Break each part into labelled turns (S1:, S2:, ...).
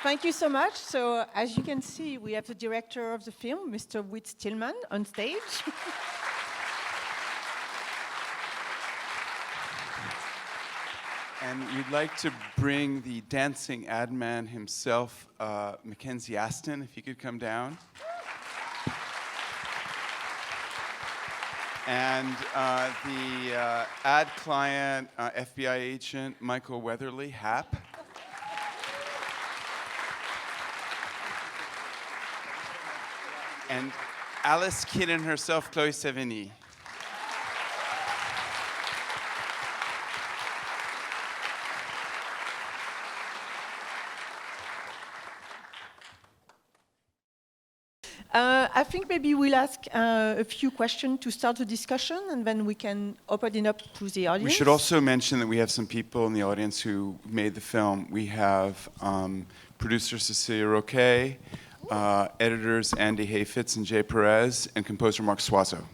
S1: Thank you so much. So, as you can see, we have the director of the film, Mr. Whit Stillman, on stage.
S2: And we'd like to bring the dancing ad man himself, Mackenzie Astin, if he could come down. And the ad client, FBI agent, Michael Weatherly, Hap. And Alice Kidden herself, Chloë Sevigny.
S1: I think maybe we'll ask a few questions to start the discussion, and then we can open it up to the audience.
S2: We should also mention that we have some people in the audience who made the film. We have producer Cecilia Roque, editors Andy Hayfitz and Jay Perez, and composer Mark Suazo.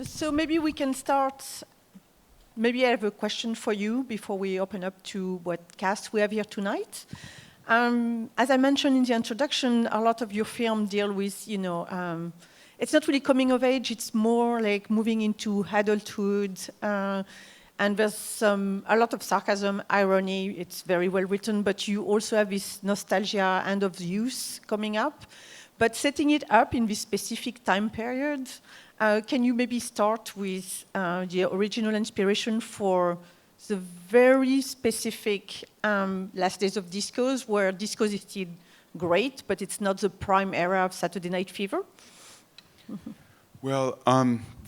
S1: So maybe we can start. Maybe I have a question for you before we open up to what cast we have here tonight. As I mentioned in the introduction, a lot of your film deal with, it's not really coming of age. It's more like moving into adulthood, and there's a lot of sarcasm, irony. It's very well written, but you also have this nostalgia and of youth coming up. But setting it up in this specific time period. Can you maybe start with the original inspiration for the very specific Last Days of Discos, where discos is still great, but it's not the prime era of Saturday Night Fever?
S2: Well,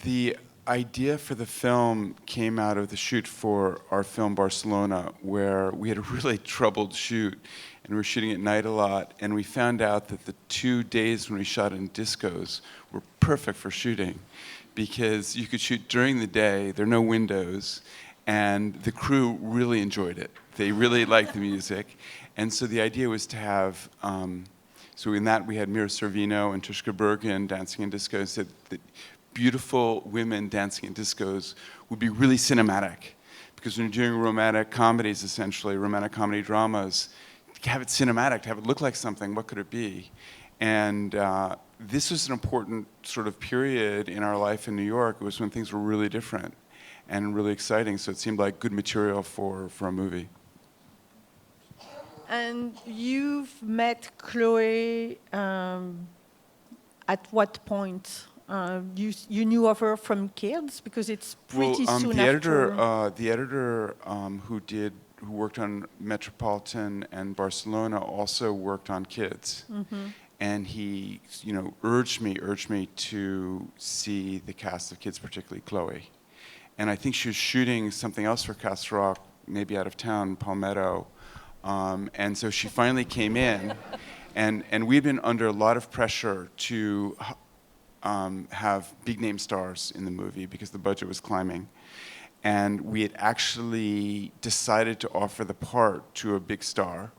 S2: the idea for the film came out of the shoot for our film Barcelona, where we had a really troubled shoot, and we were shooting at night a lot, and we found out that the 2 days when we shot in discos were perfect for shooting, because you could shoot during the day, there are no windows, and the crew really enjoyed it. They really liked the music, and so the idea was to have, so in that we had Mira Sorvino and Tushka Bergen dancing in discos, that beautiful women dancing in discos would be really cinematic, because when you're doing romantic comedies, essentially, romantic comedy dramas, to have it cinematic, to have it look like something, what could it be? And this was an important sort of period in our life in New York. It was when things were really different and really exciting, so it seemed like good material for a movie.
S1: And you've met Chloë at what point? You knew of her from kids, because it's pretty soon after.
S2: The editor who worked on Metropolitan and Barcelona also worked on kids, and he, urged me to see the cast of kids, particularly Chloë. And I think she was shooting something else for Castle Rock, maybe out of town, Palmetto, and so she finally came in, and we'd been under a lot of pressure to have big name stars in the movie because the budget was climbing. And we had actually decided to offer the part to a big star.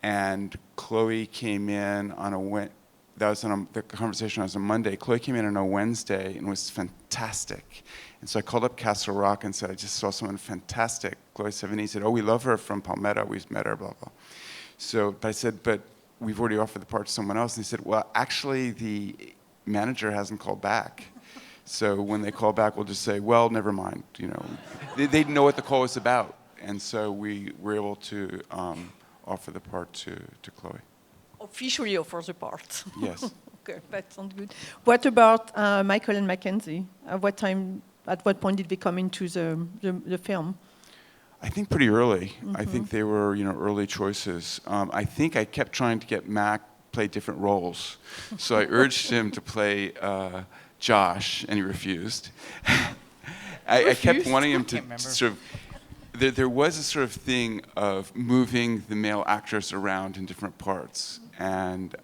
S2: And Chloë came in on the conversation was on Monday. Chloë came in on a Wednesday and was fantastic. And so I called up Castle Rock and said, I just saw someone fantastic. Chloë Sevigny said, oh, we love her from Palmetto. We've met her, blah, blah. So I said, but we've already offered the part to someone else. And he said, well, actually, the manager hasn't called back. So when they call back, we'll just say, well, never mind. They didn't know what the call was about. And so we were able to offer the part to Chloë.
S1: Officially offer the part.
S2: Yes.
S1: Okay, that sounds good. What about Michael and Mackenzie? At what point did they come into the film?
S2: I think pretty early. I think they were, early choices. I think I kept trying to get Mac play different roles. So I urged him to play Josh, and he refused. I kept wanting him to sort of. There was a sort of thing of moving the male actors around in different parts, and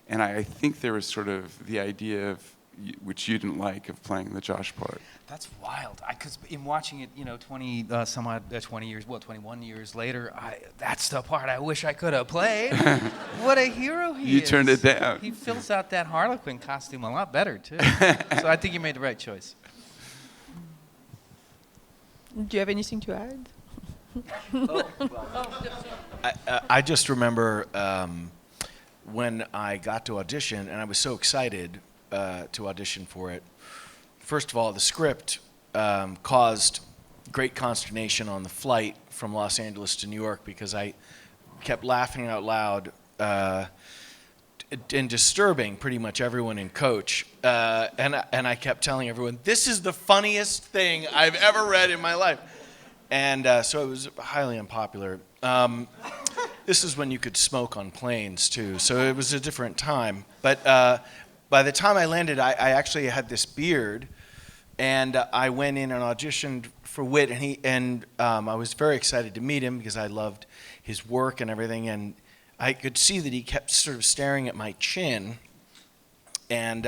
S2: I think there was sort of the idea of which you didn't like, of playing the Josh part.
S3: That's wild. Because in watching it, 20 years, 21 years later, that's the part I wish I could have played. What a hero he is.
S2: You turned it down.
S3: He fills out that Harlequin costume a lot better, too. So I think you made the right choice.
S1: Do you have anything to add?
S4: I just remember when I got to audition, and I was so excited to audition for it. First of all, the script caused great consternation on the flight from Los Angeles to New York because I kept laughing out loud and disturbing pretty much everyone in coach. And I kept telling everyone, this is the funniest thing I've ever read in my life. And so it was highly unpopular. This is when you could smoke on planes, too, so it was a different time. But by the time I landed, I actually had this beard, and I went in and auditioned for Whit, and I was very excited to meet him because I loved his work and everything, and I could see that he kept sort of staring at my chin. And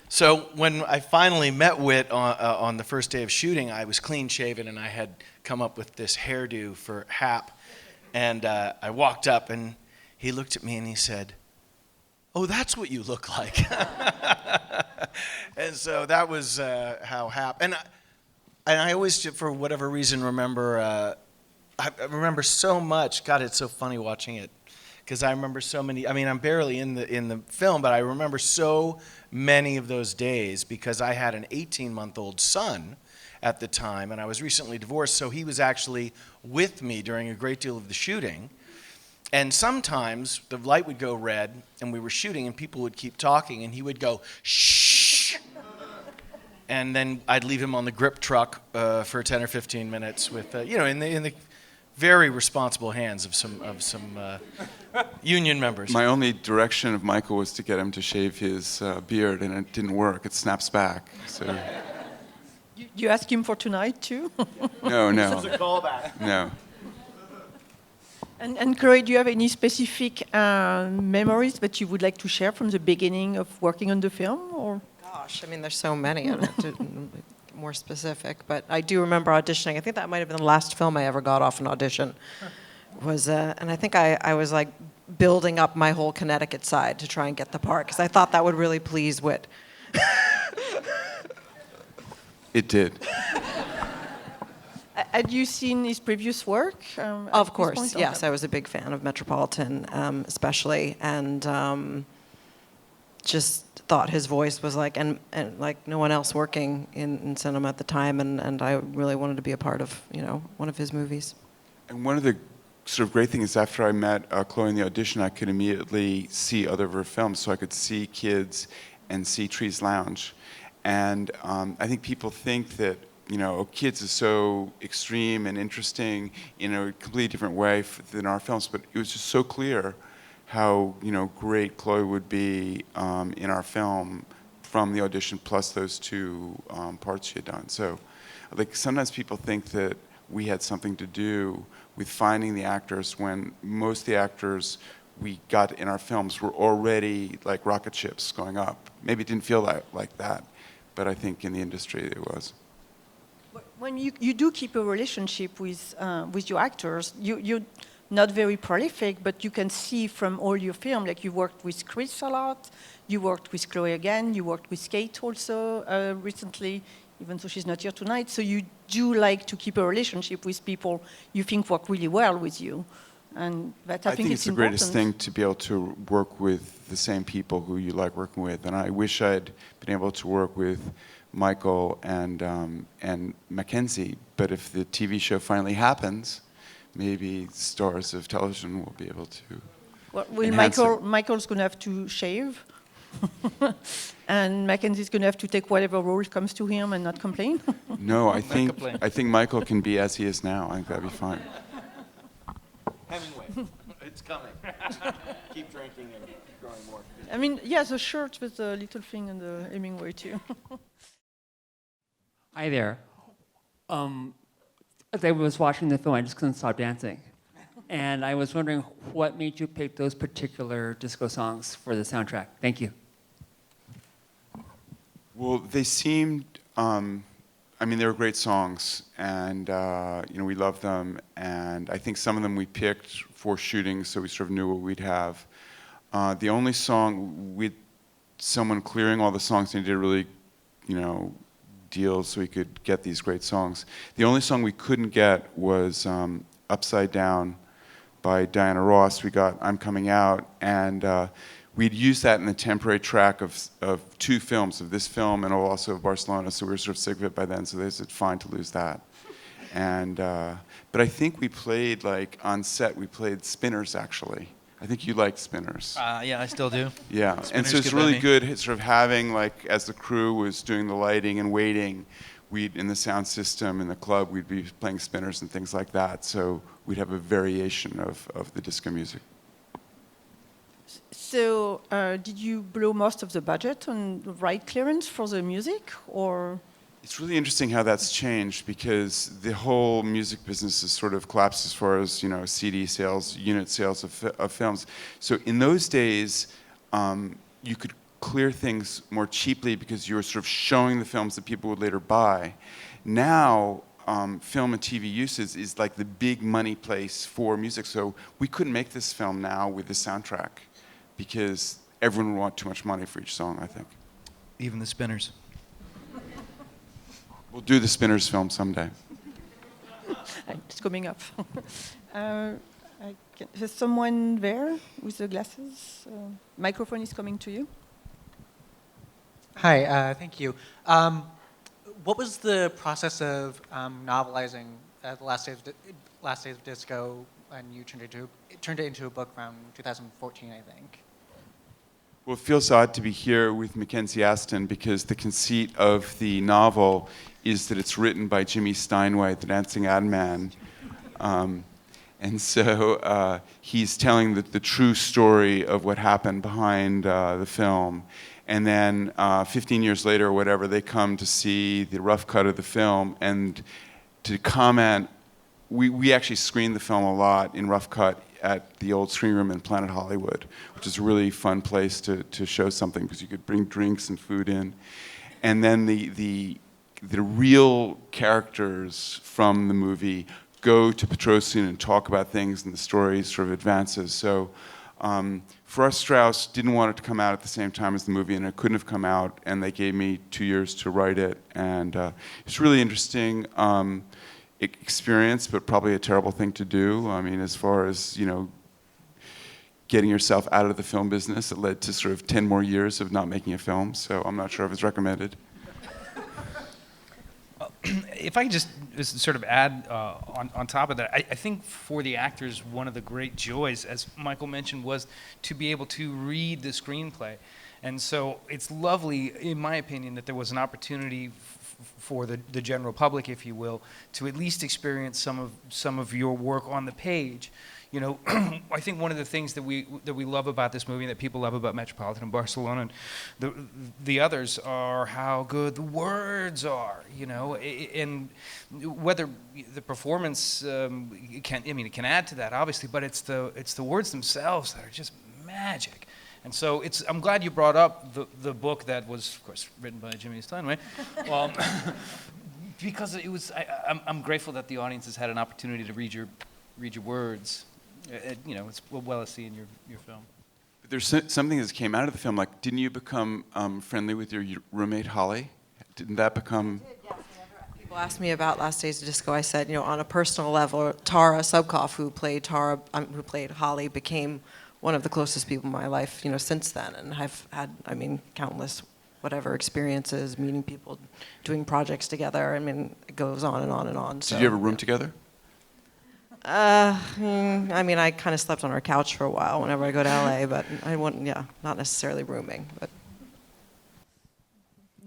S4: so when I finally met Whit on the first day of shooting, I was clean-shaven, and I had come up with this hairdo for Hap. And I walked up, and he looked at me, and he said, "Oh, that's what you look like." And so that was how Hap. And I always, for whatever reason, remember. I remember so much. God, it's so funny watching it, because I remember so many. I mean, I'm barely in the film, but I remember so many of those days because I had an 18-month-old son at the time, and I was recently divorced, so he was actually with me during a great deal of the shooting. And sometimes the light would go red, and we were shooting, and people would keep talking, and he would go, "Shh!" And then I'd leave him on the grip truck for 10 or 15 minutes with, in the very responsible hands of some union members.
S2: My only direction of Michael was to get him to shave his beard, and it didn't work. It snaps back. So.
S1: You ask him for tonight, too?
S2: No.
S4: This was a callback.
S2: No.
S1: And Chloë, do you have any specific memories that you would like to share from the beginning of working on the film? Or?
S5: Gosh, I mean, there's so many. I don't have to be more specific, but I do remember auditioning. I think that might have been the last film I ever got off an audition. And I think I was like building up my whole Connecticut side to try and get the part because I thought that would really please Whit.
S2: It did.
S1: Had you seen his previous work?
S5: Of course, yes. I was a big fan of Metropolitan, especially, and just thought his voice was like, and like no one else working in cinema at the time, and I really wanted to be a part of, one of his movies.
S2: And one of the sort of great things is after I met Chloë in the audition, I could immediately see other of her films, so I could see Kids and see Trees Lounge. And I think people think that, Kids is so extreme and interesting in a completely different way than our films, but it was just so clear how, great Chloë would be in our film from the audition plus those two parts she had done. So, like, sometimes people think that we had something to do with finding the actors when most of the actors we got in our films were already like rocket ships going up. Maybe it didn't feel like that, but I think in the industry it was.
S1: When you do keep a relationship with your actors, you're not very prolific, but you can see from all your film, like you worked with Chris a lot, you worked with Chloë again, you worked with Kate also recently, even though she's not here tonight. So you do like to keep a relationship with people you think work really well with you. And that, I think
S2: it's the greatest thing to be able to work with the same people who you like working with. And I wish I'd been able to work with Michael and Mackenzie. But if the TV show finally happens, maybe stars of television will be able to.
S1: Well, Michael's going to have to shave, and Mackenzie's going to have to take whatever role comes to him and not complain.
S2: No, I think Michael can be as he is now. I think that'd be fine.
S4: Hemingway, it's coming. Keep drinking and growing more.
S1: I mean, yeah, the shirt with the little thing and the Hemingway too.
S6: Hi there. As I was watching the film, I just couldn't stop dancing. And I was wondering what made you pick those particular disco songs for the soundtrack. Thank you.
S2: Well, they seemed. I mean, they were great songs, and we loved them. And I think some of them we picked for shooting, so we sort of knew what we'd have. The only song with someone clearing all the songs, and he did a really, deal so we could get these great songs. The only song we couldn't get was "Upside Down" by Diana Ross. We got "I'm Coming Out," and we'd used that in the temporary track of two films, of this film and also of Barcelona, so we were sort of sick of it by then, so they said, fine to lose that. And, but I think we played, on set, we played Spinners, actually. I think you liked Spinners.
S3: Yeah, I still do.
S2: Yeah,
S3: Spinners
S2: and so it's
S3: good by
S2: really
S3: me.
S2: good sort of having, as the crew was doing the lighting and waiting, we'd, in the sound system, in the club, we'd be playing Spinners and things like that, so we'd have a variation of the disco music.
S1: So, did you blow most of the budget on right clearance for the music, or?
S2: It's really interesting how that's changed because the whole music business has sort of collapsed as far as CD sales, unit sales of films. So in those days, you could clear things more cheaply because you were sort of showing the films that people would later buy. Now, film and TV uses is like the big money place for music. So we couldn't make this film now with the soundtrack, because everyone would want too much money for each song, I think.
S3: Even the Spinners.
S2: We'll do the Spinners film someday.
S1: It's coming up. There's someone there with the glasses. Microphone is coming to you.
S7: Hi, thank you. What was the process of novelizing the Last Days of Disco, and you turned it into a book around 2014, I think?
S2: Well, it feels odd to be here with Mackenzie Astin because the conceit of the novel is that it's written by Jimmy Steinway, the dancing ad man. And so he's telling the true story of what happened behind the film. And then 15 years later or whatever, they come to see the rough cut of the film and to comment. We actually screened the film a lot in rough cut at the old screen room in Planet Hollywood, which is a really fun place to show something because you could bring drinks and food in. And then the real characters from the movie go to Petrosian and talk about things, and the story sort of advances. So for us, Strauss didn't want it to come out at the same time as the movie, and it couldn't have come out, and they gave me 2 years to write it. And it's really interesting experience, but probably a terrible thing to do. I mean, as far as, getting yourself out of the film business, it led to sort of 10 more years of not making a film, so I'm not sure if it's recommended.
S3: If I could just sort of add on top of that, I think for the actors, one of the great joys, as Michael mentioned, was to be able to read the screenplay. And so it's lovely, in my opinion, that there was an opportunity for the general public, if you will, to at least experience some of your work on the page. I think one of the things that we love about this movie, and that people love about Metropolitan and Barcelona, and the others, are how good the words are. And whether the performance it can add to that, obviously, but it's the words themselves that are just magic. And so I'm glad you brought up the book that was, of course, written by Jimmy Steinway, because I'm grateful that the audience has had an opportunity to read your words. It's well as seen your film.
S2: But there's something that came out of the film, didn't you become friendly with your roommate Holly? Didn't that become?
S5: People asked me about Last Days of Disco. I said, on a personal level, Tara Subkoff, who played Holly, became one of the closest people in my life, since then, and I've had, countless experiences, meeting people, doing projects together. It goes on and on and on. So,
S2: did you have a room together?
S5: I kind of slept on her couch for a while whenever I go to LA, but I wouldn't, not necessarily rooming, but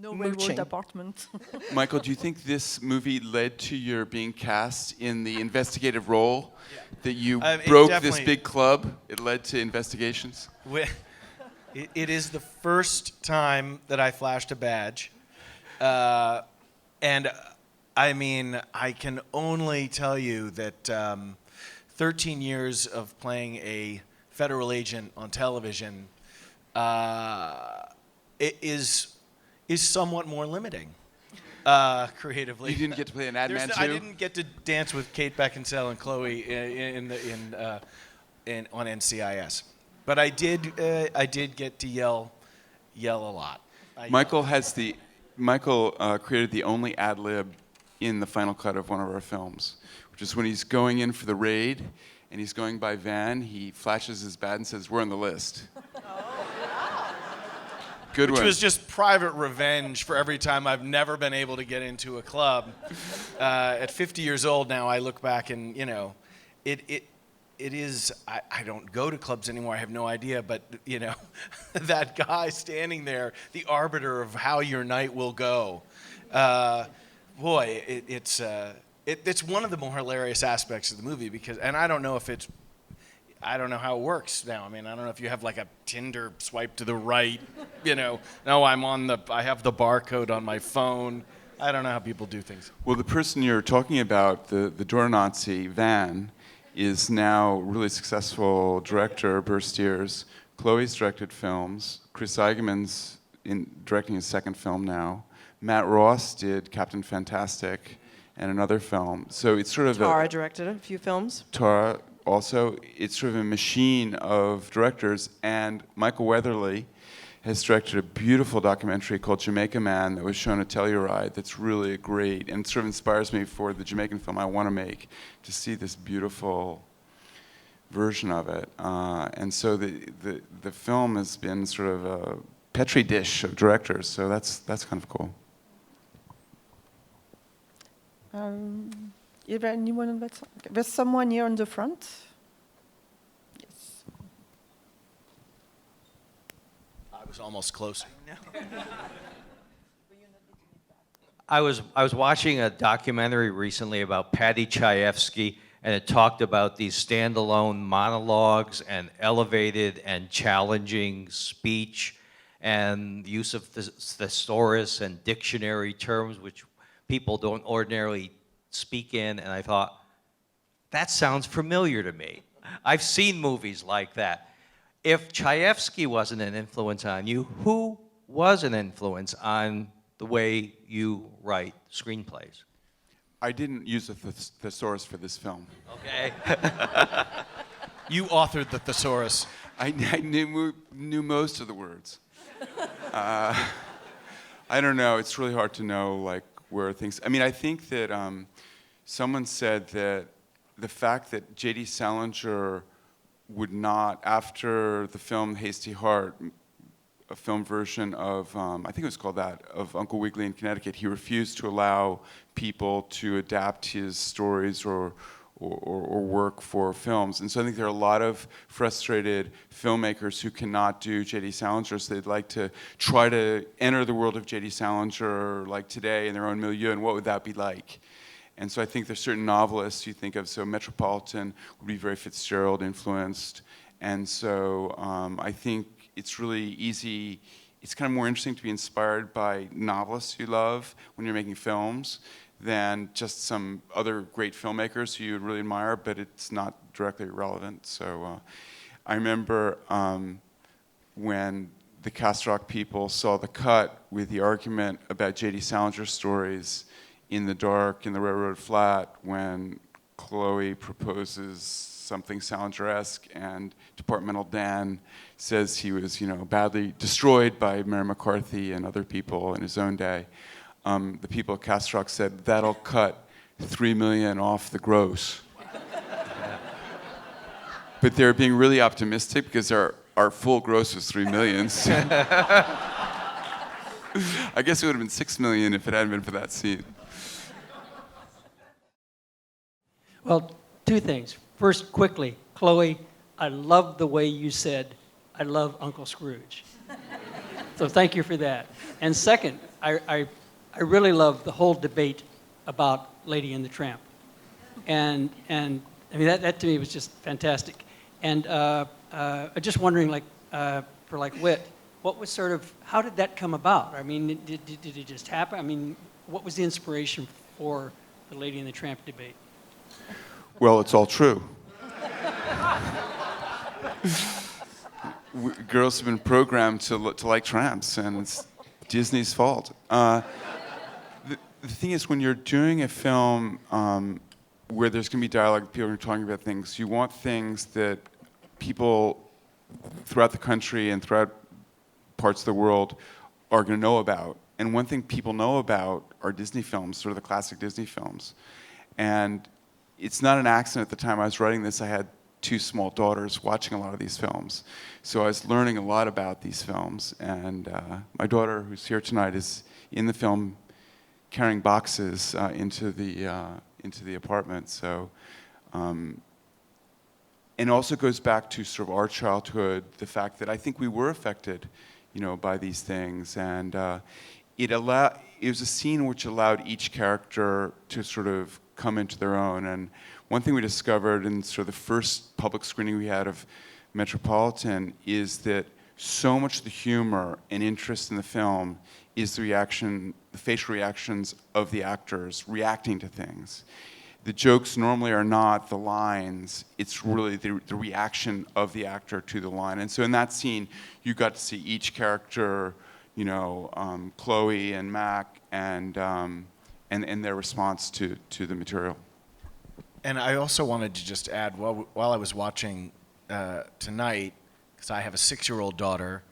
S1: No
S5: mooching.
S1: railroad apartment.
S2: Michael, do you think this movie led to your being cast in the investigative role? That you broke this big club? It led to investigations?
S4: It is the first time that I flashed a badge. And I can only tell you that 13 years of playing a federal agent on television is somewhat more limiting creatively.
S2: You didn't get to play an ad man too?
S4: I didn't get to dance with Kate Beckinsale and Chloe on NCIS, but I did get to yell a lot.
S2: Michael created the only ad lib in the final cut of one of our films, which is when he's going in for the raid and he's going by van, he flashes his badge and says, "We're on the list." Good
S4: Which
S2: one.
S4: was just private revenge for every time I've never been able to get into a club. At 50 years old now, I look back and, it is, I don't go to clubs anymore, I have no idea, but, that guy standing there, the arbiter of how your night will go, it's one of the more hilarious aspects of the movie because, and I don't know how it works now. I mean, I don't know if you have like a Tinder swipe to the right, no, I have the barcode on my phone. I don't know how people do things.
S2: Well, the person you're talking about, the door Nazi, Van, is now a really successful director, Burstiers. Chloe's directed films. Chris Eigenman's directing his second film now. Matt Ross did Captain Fantastic and another film. So it's sort of
S5: Tara directed a few films.
S2: Tara also, it's sort of a machine of directors, and Michael Weatherly has directed a beautiful documentary called Jamaica Man that was shown at Telluride that's really great and sort of inspires me for the Jamaican film I want to make, to see this beautiful version of it. And so the film has been sort of a petri dish of directors, so that's kind of cool.
S1: Is there anyone on that side? Okay. There's someone here in the front. Yes.
S4: I was almost close.
S8: I was watching a documentary recently about Paddy Chayefsky, and it talked about these standalone monologues and elevated and challenging speech and use of thesaurus and dictionary terms, which people don't ordinarily speak in, and I thought, that sounds familiar to me. I've seen movies like that. If Chayefsky wasn't an influence on you, who was an influence on the way you write screenplays?
S2: I didn't use a thesaurus for this film.
S8: Okay.
S4: You authored the thesaurus.
S2: I knew most of the words. I don't know. It's really hard to know like where things. I mean, I think that someone said that the fact that J.D. Salinger would not, after the film Hasty Heart, a film version of, I think it was called that, of Uncle Wiggily in Connecticut, he refused to allow people to adapt his stories or work for films. And so I think there are a lot of frustrated filmmakers who cannot do J.D. Salinger, so they'd like to try to enter the world of J.D. Salinger like today in their own milieu, and what would that be like? And so I think there's certain novelists you think of, so Metropolitan would be very Fitzgerald influenced, and so I think it's really easy, it's kind of more interesting to be inspired by novelists you love when you're making films than just some other great filmmakers who you really admire, but it's not directly relevant. So I remember when the Cast Rock people saw the cut with the argument about J.D. Salinger stories in the dark, in the railroad flat, when Chloë proposes something Salinger-esque and Departmental Dan says he was, badly destroyed by Mary McCarthy and other people in his own day. The people at Cast Rock said, that'll cut $3 million off the gross. But they're being really optimistic because our full gross was $3 million. So I guess it would have been $6 million if it hadn't been for that scene.
S9: Well, two things. First, quickly, Chloë, I love the way you said, I love Uncle Scrooge. So thank you for that. And second, I really love the whole debate about Lady and the Tramp. And I mean, that to me was just fantastic. And just wondering, for Whit, what was how did that come about? I mean, did it just happen? I mean, what was the inspiration for the Lady and the Tramp debate?
S2: Well, it's all true. Girls have been programmed to like tramps, and it's Disney's fault. The thing is, when you're doing a film where there's going to be dialogue, people are talking about things, you want things that people throughout the country and throughout parts of the world are going to know about. And one thing people know about are Disney films, sort of the classic Disney films. And it's not an accident at the time I was writing this, I had 2 small daughters watching a lot of these films. So I was learning a lot about these films. And my daughter, who's here tonight, is in the film carrying boxes into the apartment. So, and it also goes back to sort of our childhood, the fact that I think we were affected, by these things, and it was a scene which allowed each character to sort of come into their own. And one thing we discovered in sort of the first public screening we had of Metropolitan is that so much of the humor and interest in the film is the facial reactions of the actors reacting to things. The jokes normally are not the lines, it's really the reaction of the actor to the line. And so in that scene, you got to see each character, Chloë and Mac, and their response to the material.
S4: And I also wanted to just add, while I was watching tonight, because I have a 6-year-old daughter,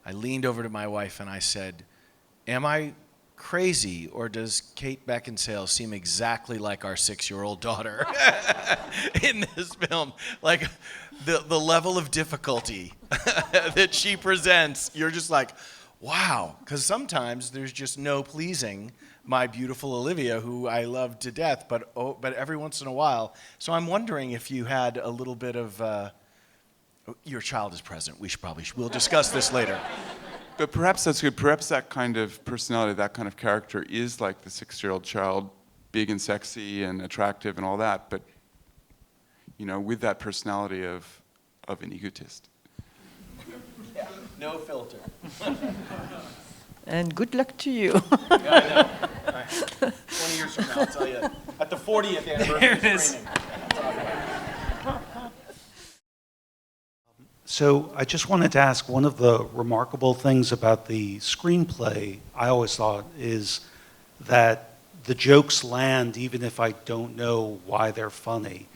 S4: I leaned over to my wife and I said, am I crazy, or does Kate Beckinsale seem exactly like our 6-year-old daughter in this film? Like, the level of difficulty that she presents, you're just like, wow. Because sometimes there's just no pleasing my beautiful Olivia, who I love to death, but every once in a while. So I'm wondering if you had a little bit of, your child is present. We'll discuss this later.
S2: But perhaps that's good. Perhaps that kind of personality, that kind of character is like the 6-year-old child, big and sexy and attractive and all that, but with that personality of an egotist.
S4: Yeah, no filter.
S1: And good luck to you.
S4: Yeah, I know. Right. 20 years from now, I'll tell you. At the 40th anniversary screening.
S10: So I just wanted to ask, one of the remarkable things about the screenplay, I always thought, is that the jokes land even if I don't know why they're funny.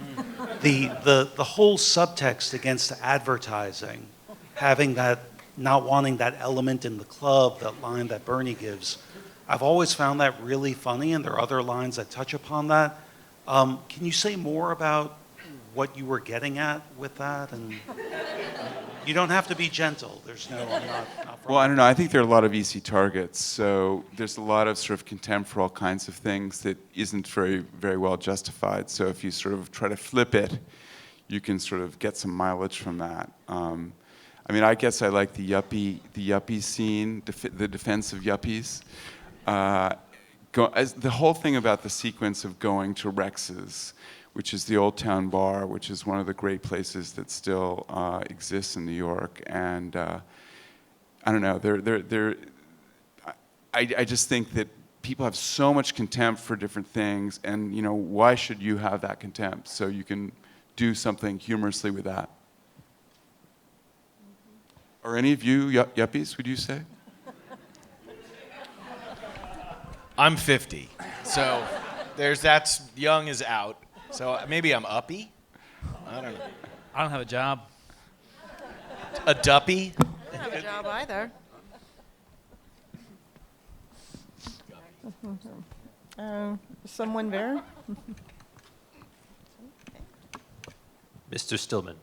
S10: The whole subtext against advertising, having that, not wanting that element in the club, that line that Bernie gives, I've always found that really funny, and there are other lines that touch upon that. Can you say more about what you were getting at with that? And you don't have to be gentle. There's no, I'm not
S2: well, I don't know. I think there are a lot of easy targets. So there's a lot of sort of contempt for all kinds of things that isn't very, very well justified. So if you sort of try to flip it, you can sort of get some mileage from that. I mean, I guess I like the yuppie scene, the defense of yuppies. The whole thing about the sequence of going to Rex's, which is the Old Town Bar, which is one of the great places that still exists in New York. And I don't know, I just think that people have so much contempt for different things, and why should you have that contempt? So you can do something humorously with that. Are any of you yuppies, would you say?
S4: I'm 50, so that's young is out. So maybe I'm uppy? I don't know.
S3: I don't have a job.
S4: A duppy?
S5: I don't have a job either.
S1: Someone there?
S11: Mr. Stillman,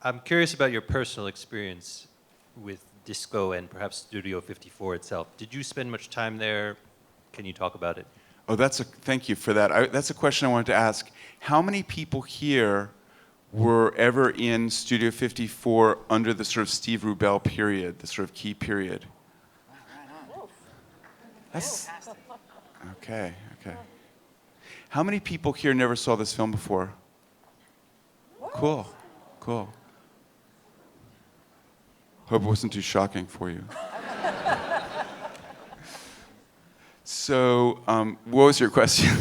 S11: I'm curious about your personal experience with Disco and perhaps Studio 54 itself. Did you spend much time there? Can you talk about it?
S2: Oh, thank you for that. That's a question I wanted to ask. How many people here were ever in Studio 54 under the sort of Steve Rubell period, the sort of key period? That's okay. How many people here never saw this film before? Cool. Hope it wasn't too shocking for you. So, what was your question?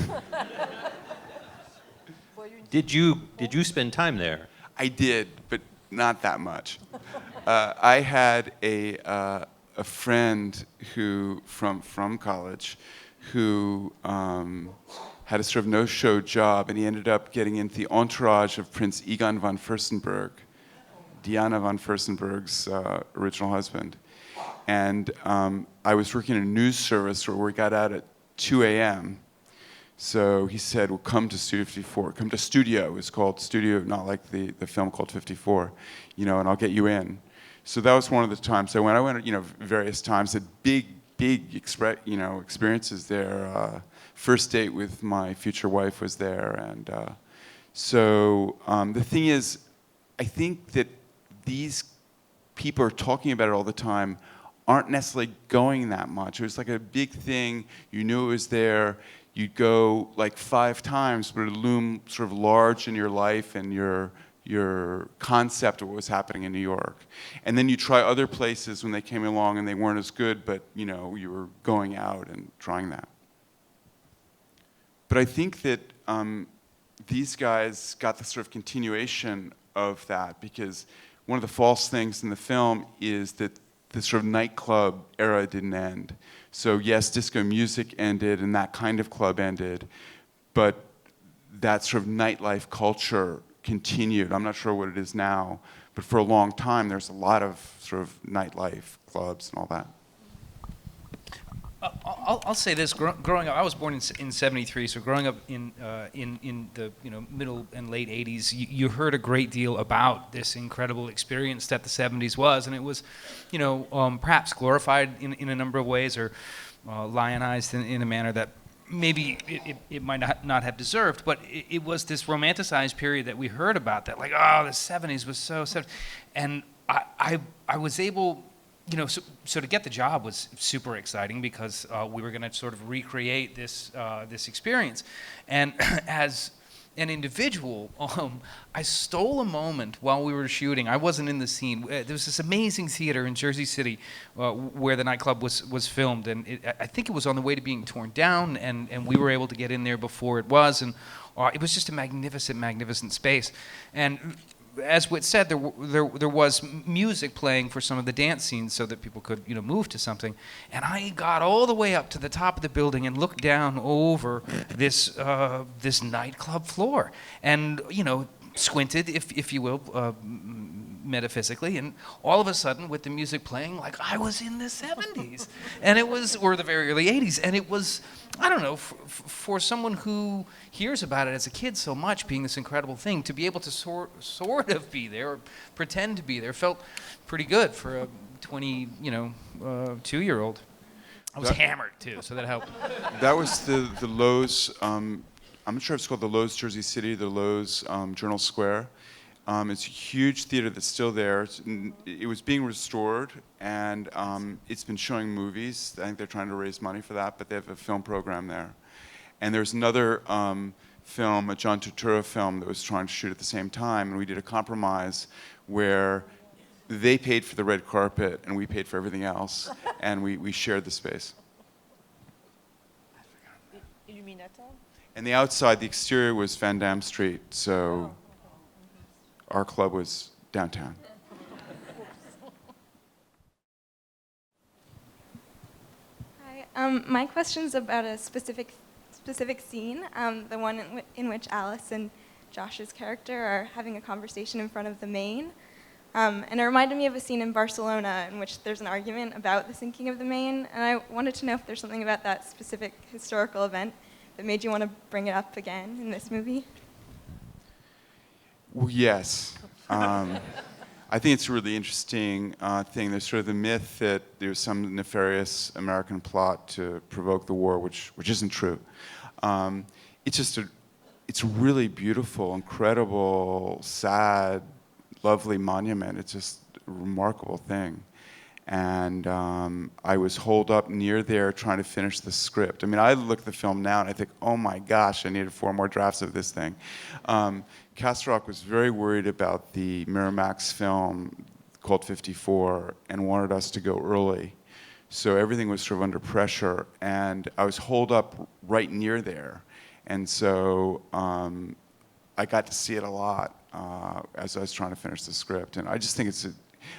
S11: Did you spend time there?
S2: I did, but not that much. I had a friend who from college who had a sort of no-show job, and he ended up getting into the entourage of Prince Egon von Furstenberg, Diana von Furstenberg's original husband. And I was working in a news service where we got out at 2 a.m. So he said, well, come to Studio 54. Come to Studio. It's called Studio, not like the film called 54, and I'll get you in. So that was one of the times I went. I went, various times, had big experiences there. First date with my future wife was there. And so the thing is, I think that these people are talking about it all the time, aren't necessarily going that much. It was like a big thing. You knew it was there. You'd go like 5 times, but it loomed sort of large in your life and your concept of what was happening in New York. And then you try other places when they came along and they weren't as good, but you were going out and trying that. But I think that these guys got the sort of continuation of that, because one of the false things in the film is that the sort of nightclub era didn't end. So yes, disco music ended and that kind of club ended, but that sort of nightlife culture continued. I'm not sure what it is now, but for a long time there's a lot of sort of nightlife clubs and all that.
S3: I'll say this: growing up, I was born in '73, so growing up in the middle and late '80s, you heard a great deal about this incredible experience that the '70s was, and it was, perhaps glorified in a number of ways, or lionized in a manner that maybe it might not have deserved, but it was this romanticized period that we heard about, that like, oh, the '70s was so, and I was able. So to get the job was super exciting, because we were going to sort of recreate this experience. And as an individual, I stole a moment while we were shooting. I wasn't in the scene. There was this amazing theater in Jersey City where the nightclub was filmed, and I think it was on the way to being torn down, and we were able to get in there before it was, and it was just a magnificent space. And as Whit said, there was music playing for some of the dance scenes so that people could move to something. And I got all the way up to the top of the building and looked down over this nightclub floor, and squinted, if you will, metaphysically, and all of a sudden, with the music playing, like I was in the '70s, and it was, or the very early '80s, and it was, I don't know, for someone who hears about it as a kid so much, being this incredible thing, to be able to sort of be there, or pretend to be there, felt pretty good for a 22-year-old. I was hammered too, so that helped.
S2: That was the Lowe's. I'm not sure if it's called the Lowe's Jersey City, the Lowe's Journal Square. It's a huge theater that's still there. It was being restored, and it's been showing movies. I think they're trying to raise money for that, but they have a film program there. And there's another film, a John Turturro film, that was trying to shoot at the same time, and we did a compromise where they paid for the red carpet and we paid for everything else, and we shared the space. And the outside, the exterior was Van Dam Street, so our club was downtown.
S12: Hi, my question's about a specific scene, the one in which Alice and Josh's character are having a conversation in front of the Maine. And it reminded me of a scene in Barcelona in which there's an argument about the sinking of the Maine, and I wanted to know if there's something about that specific historical event that made you want to bring it up again in this movie?
S2: Well, yes. I think it's a really interesting thing. There's sort of the myth that there's some nefarious American plot to provoke the war, which isn't true. It's a really beautiful, incredible, sad, lovely monument. It's just a remarkable thing. And I was holed up near there trying to finish the script. I mean, I look at the film now and I think, oh my gosh, I needed 4 more drafts of this thing. Castle Rock was very worried about the Miramax film called 54 and wanted us to go early. So everything was sort of under pressure, and I was holed up right near there. And so I got to see it a lot as I was trying to finish the script. And I just think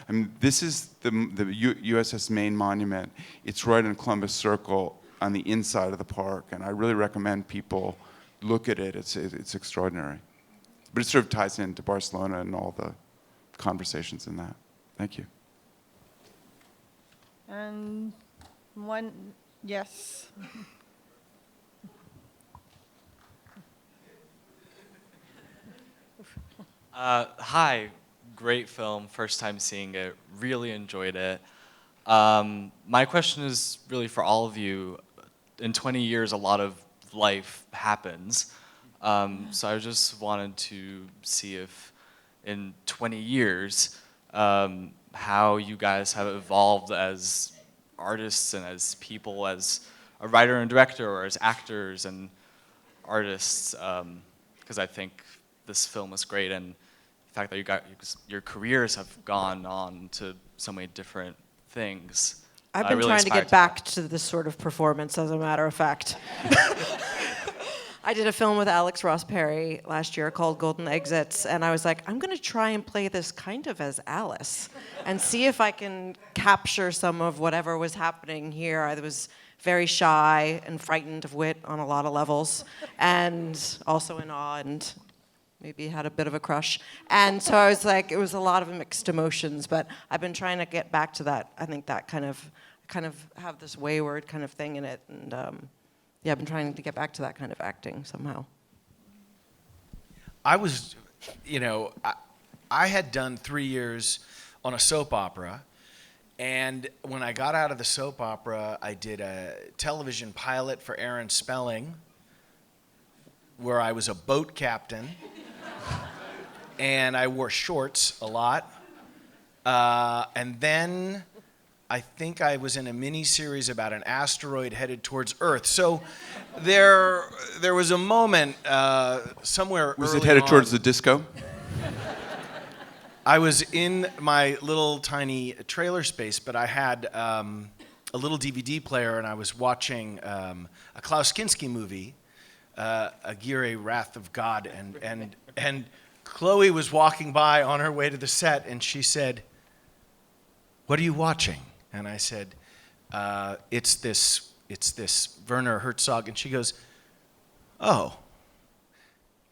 S2: I mean, this is the USS Maine Monument. It's right in Columbus Circle on the inside of the park, and I really recommend people look at it. It's extraordinary. But it sort of ties into Barcelona and all the conversations in that. Thank you.
S1: And one, yes.
S13: Hi, great film, first time seeing it, really enjoyed it. My question is really for all of you. In 20 years, a lot of life happens. So I just wanted to see if in 20 years, how you guys have evolved as artists and as people, as a writer and director, or as actors and artists, because I think this film is great, and the fact that your careers have gone on to so many different things.
S5: I've been
S13: really
S5: trying to
S13: inspired
S5: get back to this sort of performance, as a matter of fact. I did a film with Alex Ross Perry last year called Golden Exits, and I was like, I'm going to try and play this kind of as Alice and see if I can capture some of whatever was happening here. I was very shy and frightened of Whit on a lot of levels, and also in awe, and maybe had a bit of a crush. And so I was like, it was a lot of mixed emotions, but I've been trying to get back to that. I think that kind of have this wayward kind of thing in it, and yeah, I've been trying to get back to that kind of acting somehow.
S4: I was, I had done 3 years on a soap opera, and when I got out of the soap opera, I did a television pilot for Aaron Spelling, where I was a boat captain, and I wore shorts a lot, and then I think I was in a mini-series about an asteroid headed towards Earth. So there was a moment somewhere
S2: Was
S4: early
S2: it headed
S4: on.
S2: towards the disco?
S4: I was in my little tiny trailer space, but I had a little DVD player, and I was watching a Klaus Kinski movie, Aguirre, Wrath of God, and Chloë was walking by on her way to the set, and she said, "What are you watching?" And I said, it's this Werner Herzog. And she goes, "Oh."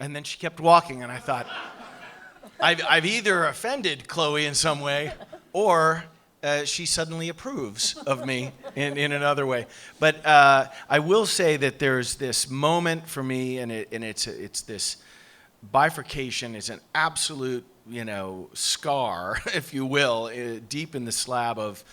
S4: And then she kept walking, and I thought, I've either offended Chloë in some way, or she suddenly approves of me in another way. But I will say that there's this moment for me, and it's this bifurcation. It's an absolute, scar, if you will, deep in the slab of,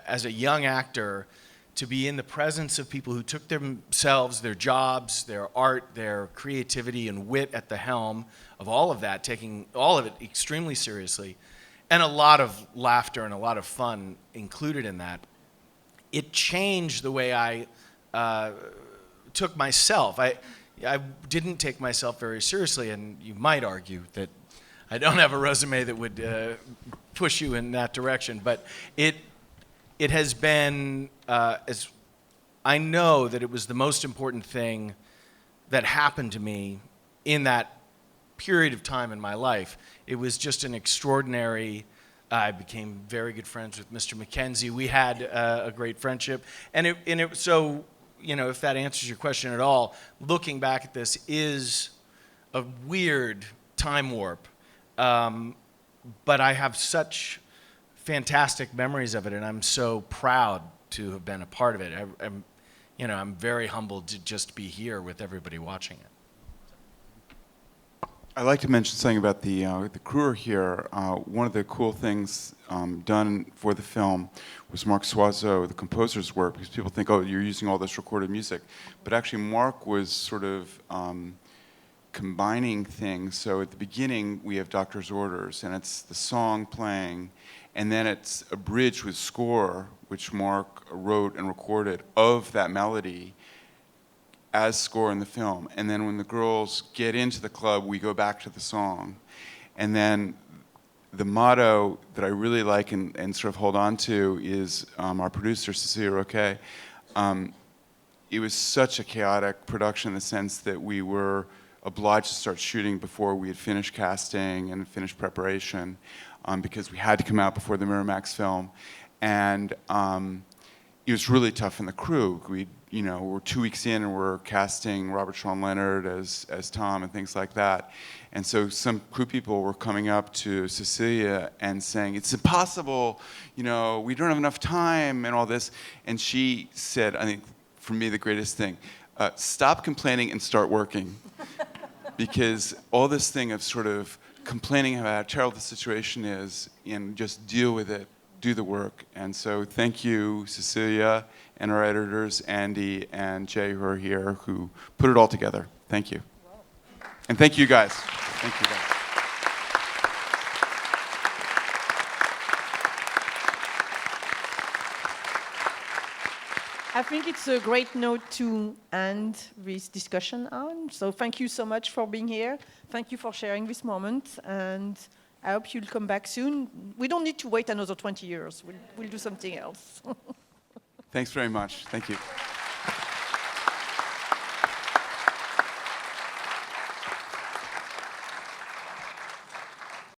S4: as a young actor, to be in the presence of people who took themselves, their jobs, their art, their creativity and wit at the helm of all of that, taking all of it extremely seriously, and a lot of laughter and a lot of fun included in that. It changed the way I took myself. I didn't take myself very seriously, and you might argue that I don't have a resume that would push you in that direction, but it has been, as I know that it was the most important thing that happened to me in that period of time in my life. It was just an extraordinary, I became very good friends with Mr. Mackenzie. We had a great friendship. So, if that answers your question at all, looking back at this is a weird time warp. But I have such fantastic memories of it, and I'm so proud to have been a part of it. I'm very humbled to just be here with everybody watching it.
S2: I'd like to mention something about the crew here. One of the cool things done for the film was Marc Soiseau, the composer's work, because people think, oh, you're using all this recorded music. But actually, Marc was sort of combining things. So at the beginning, we have Doctor's Orders, and it's the song playing, and then it's a bridge with score, which Marc wrote and recorded of that melody as score in the film. And then when the girls get into the club, we go back to the song. And then the motto that I really like and sort of hold on to is our producer, Cecilia Roque. It was such a chaotic production in the sense that we were obliged to start shooting before we had finished casting and finished preparation, because we had to come out before the Miramax film. And it was really tough in the crew. We're 2 weeks in and we're casting Robert Sean Leonard as Tom and things like that. And so some crew people were coming up to Cecilia and saying, it's impossible, we don't have enough time and all this. And she said, I think for me the greatest thing, stop complaining and start working. Because all this thing of sort of complaining about how terrible the situation is and just deal with it, do the work. And so thank you, Cecilia, and our editors, Andy and Jay, who are here, who put it all together. Thank you. And thank you guys. Thank you guys.
S1: I think it's a great note to end this discussion on. So thank you so much for being here. Thank you for sharing this moment. And I hope you'll come back soon. We don't need to wait another 20 years. We'll do something else.
S2: Thanks very much. Thank you.